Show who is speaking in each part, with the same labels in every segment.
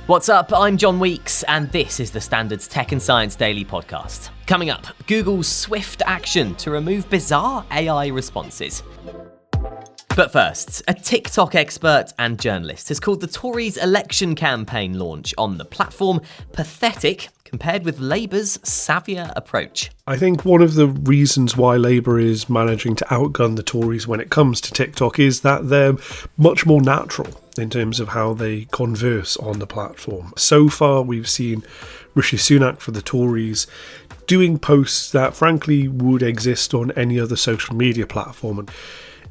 Speaker 1: What's up? I'm John Weeks, and this is the Standard's Tech and Science Daily podcast. Coming up, Google's swift action to remove bizarre AI responses. But first, a TikTok expert and journalist has called the Tories' election campaign launch on the platform pathetic compared with Labour's savvier approach.
Speaker 2: I think one of the reasons why Labour is managing to outgun the Tories when it comes to TikTok is that they're much more natural in terms of how they converse on the platform. So far, we've seen Rishi Sunak for the Tories doing posts that frankly would exist on any other social media platform. And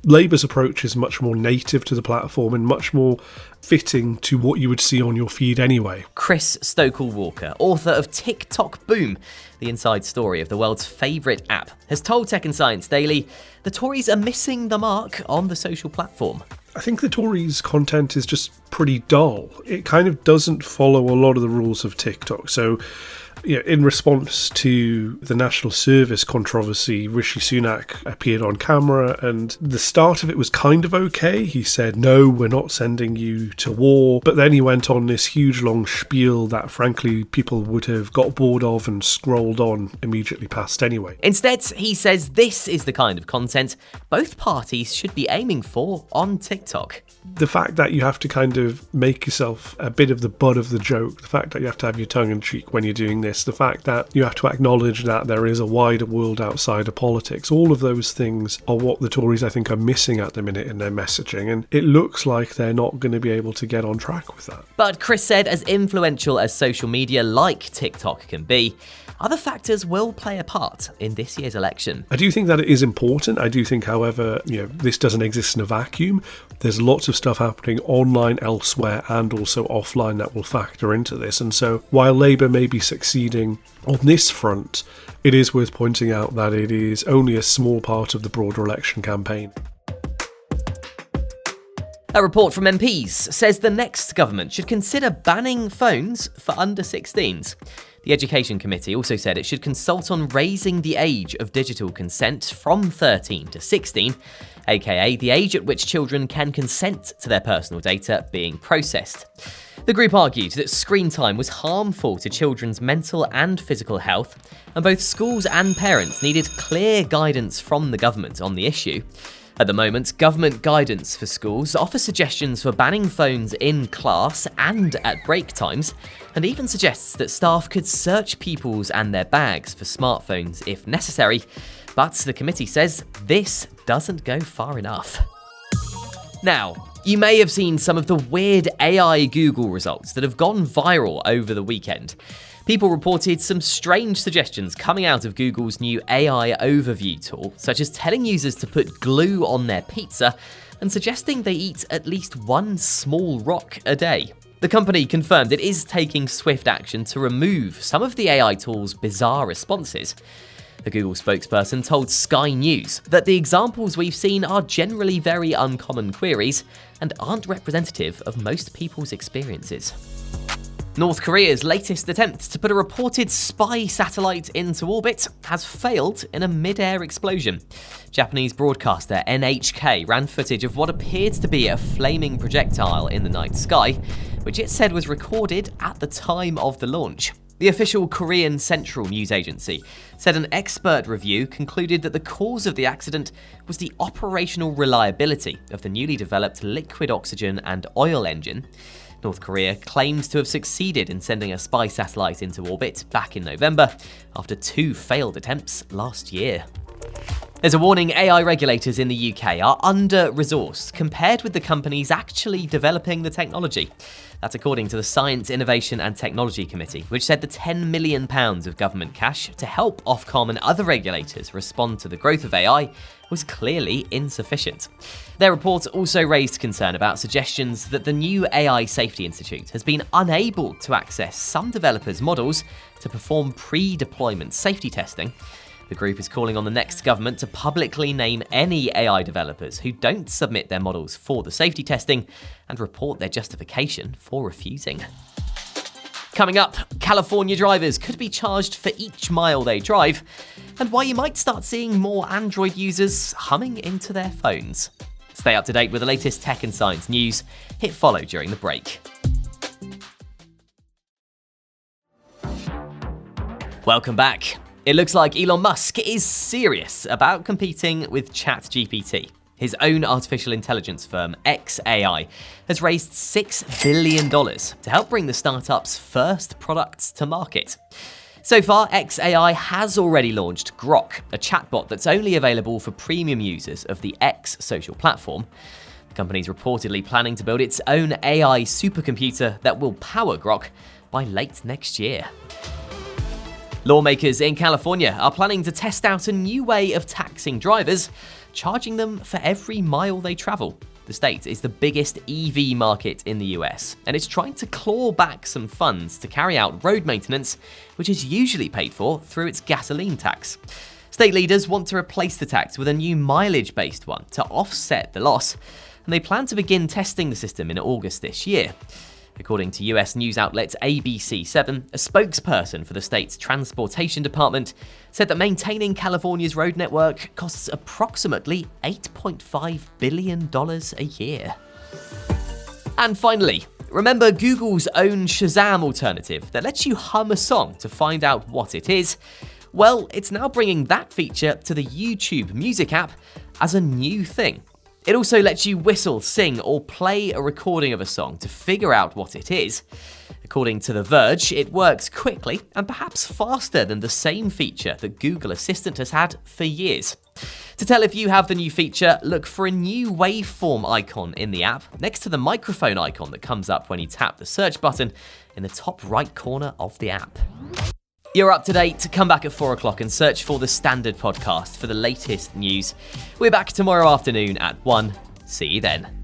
Speaker 2: Labour's approach is much more native to the platform and much more fitting to what you would see on your feed anyway.
Speaker 1: Chris Stokel-Walker, author of TikTok Boom, the inside story of the world's favourite app, has told Tech and Science Daily the Tories are missing the mark on the social platform.
Speaker 2: I think the Tories' content is just pretty dull. It kind of doesn't follow a lot of the rules of TikTok. So, in response to the national service controversy, Rishi Sunak appeared on camera, and the start of it was kind of okay. He said, "No, we're not sending you to war." But then he went on this huge long spiel that frankly people would have got bored of and scrolled on immediately past anyway.
Speaker 1: Instead, he says this is the kind of content both parties should be aiming for on TikTok.
Speaker 2: The fact that you have to kind of make yourself a bit of the butt of the joke, the fact that you have to have your tongue in cheek when you're doing this, the fact that you have to acknowledge that there is a wider world outside of politics, all of those things are what the Tories, I think, are missing at the minute in their messaging, and it looks like they're not going to be able to get on track with that.
Speaker 1: But Chris said as influential as social media like TikTok can be, other factors will play a part in this year's election.
Speaker 2: I do think that it is important. I do think, however, this doesn't exist in a vacuum. There's lots of stuff happening online elsewhere and also offline that will factor into this. And so while Labour may be succeeding on this front, it is worth pointing out that it is only a small part of the broader election campaign.
Speaker 1: A report from MPs says the next government should consider banning phones for under 16s. The Education Committee also said it should consult on raising the age of digital consent from 13 to 16, aka the age at which children can consent to their personal data being processed. The group argued that screen time was harmful to children's mental and physical health, and both schools and parents needed clear guidance from the government on the issue. At the moment, government guidance for schools offers suggestions for banning phones in class and at break times, and even suggests that staff could search pupils and their bags for smartphones if necessary, but the committee says this doesn't go far enough. Now, you may have seen some of the weird AI Google results that have gone viral over the weekend. People reported some strange suggestions coming out of Google's new AI overview tool, such as telling users to put glue on their pizza and suggesting they eat at least one small rock a day. The company confirmed it is taking swift action to remove some of the AI tool's bizarre responses. The Google spokesperson told Sky News that the examples we've seen are generally very uncommon queries and aren't representative of most people's experiences. North Korea's latest attempt to put a reported spy satellite into orbit has failed in a mid-air explosion. Japanese broadcaster NHK ran footage of what appeared to be a flaming projectile in the night sky, which it said was recorded at the time of the launch. The official Korean Central News Agency said an expert review concluded that the cause of the accident was the operational reliability of the newly developed liquid oxygen and oil engine. North Korea claims to have succeeded in sending a spy satellite into orbit back in November, after 2 failed attempts last year. There's a warning AI regulators in the UK are under-resourced compared with the companies actually developing the technology. That's according to the Science, Innovation and Technology Committee, which said the £10 million of government cash to help Ofcom and other regulators respond to the growth of AI was clearly insufficient. Their report also raised concern about suggestions that the new AI Safety Institute has been unable to access some developers' models to perform pre-deployment safety testing. The group is calling on the next government to publicly name any AI developers who don't submit their models for the safety testing and report their justification for refusing. Coming up, California drivers could be charged for each mile they drive, and why you might start seeing more Android users humming into their phones. Stay up to date with the latest tech and science news. Hit follow during the break. Welcome back. It looks like Elon Musk is serious about competing with ChatGPT. His own artificial intelligence firm, xAI, has raised $6 billion to help bring the startup's first products to market. So far, xAI has already launched Grok, a chatbot that's only available for premium users of the X social platform. The company's reportedly planning to build its own AI supercomputer that will power Grok by late next year. Lawmakers in California are planning to test out a new way of taxing drivers, charging them for every mile they travel. The state is the biggest EV market in the US, and it's trying to claw back some funds to carry out road maintenance, which is usually paid for through its gasoline tax. State leaders want to replace the tax with a new mileage-based one to offset the loss, and they plan to begin testing the system in August this year. According to US news outlet ABC7, a spokesperson for the state's transportation department said that maintaining California's road network costs approximately $8.5 billion a year. And finally, remember Google's own Shazam alternative that lets you hum a song to find out what it is? Well, it's now bringing that feature to the YouTube Music app as a new thing. It also lets you whistle, sing, or play a recording of a song to figure out what it is. According to The Verge, it works quickly and perhaps faster than the same feature that Google Assistant has had for years. To tell if you have the new feature, look for a new waveform icon in the app next to the microphone icon that comes up when you tap the search button in the top right corner of the app. You're up to date. Come back at 4 o'clock and search for the Standard Podcast for the latest news. We're back tomorrow afternoon at 1. See you then.